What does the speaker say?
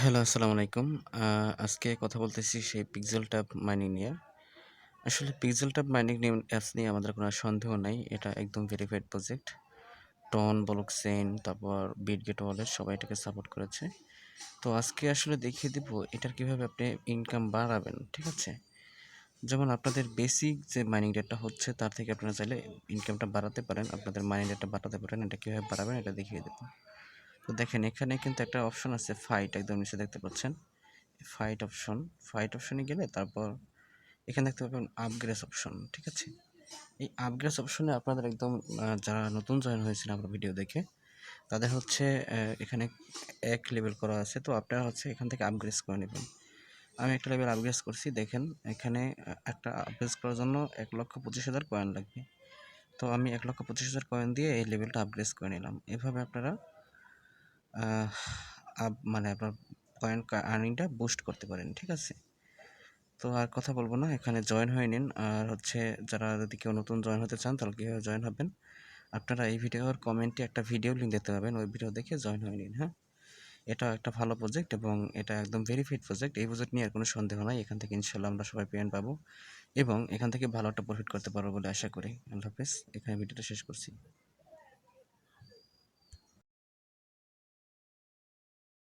Hello, আসসালামু আলাইকুম। আজকে কথা বলতেছি সেই পিক্সেল ট্যাব মাইনিং নিয়ে। আসলে পিক্সেল ট্যাব মাইনিং অ্যাপস নিয়ে আমাদের কোনো সন্দেহ নাই। এটা একদম ভেরিফাইড প্রজেক্ট। টন, ব্লকচেইন, তারপর বিটগেট ওয়ালেট সবাই এটাকে সাপোর্ট করেছে। তো আজকে আসলে দেখিয়ে দিব এটার কিভাবে আপনি ইনকাম বাড়াবেন, ঠিক আছে? যেমন আপনাদের বেসিক যে মাইনিং রেটটা হচ্ছে তার থেকে আপনারা চাইলে ইনকামটা বাড়াতে পারেন, আপনাদের মাইনিং রেটটা বাড়াতে পারেন। এটা কীভাবে বাড়াবেন এটা দেখিয়ে দেব। তো দেখেন এখানে কিন্তু একটা অপশন আছে ফাইট, একদম নিচে দেখতে পাচ্ছেন। ফাইট অপশনে গেলে তারপর এখানে দেখতে পাবেন আপগ্রেড অপশন, ঠিক আছে? এই আপগ্রেড অপশনে আপনাদের একদম যারা নতুন জয়েন হয়েছেন আমার ভিডিও দেখে তাদের হচ্ছে এখানে এক লেভেল করা আছে। তো আপনারা হচ্ছে এখান থেকে আপগ্রেড করে নেবেন। আমি একটা লেভেল আপগ্রেড করছি, দেখেন এখানে একটা আপগ্রেড করার জন্য 1,25,000 কয়েন লাগবে। তো আমি 1,25,000 কয়েন দিয়ে এই লেভেলটা আপগ্রেড করে নিলাম। এভাবে আপনারা মানে আপনার কয়েন আর্নিংটা বুস্ট করতে পারেন, ঠিক আছে? তো আর কথা বলবো না, এখানে জয়েন হয়ে নিন। আর হচ্ছে যারা যদি কেউ নতুন জয়েন হতে চান তাহলে কীভাবে জয়েন হবেন, আপনারা এই ভিডিওর কমেন্টে একটা ভিডিও লিঙ্ক দেখতে পাবেন, ওই ভিডিও দেখে জয়েন হয়ে নিন। হ্যাঁ, এটা একটা ভালো প্রজেক্ট এবং এটা একদম ভেরিফাইড প্রজেক্ট। এই প্রজেক্ট নিয়ে আর কোনো সন্দেহ নাই। এখান থেকে ইনশাল্লাহ আমরা সবাই পেমেন্ট পাবো এবং এখান থেকে ভালো একটা প্রফিট করতে পারবো বলে আশা করি। আল্লাহ হাফেজ। এখানে ভিডিওটা শেষ করছি।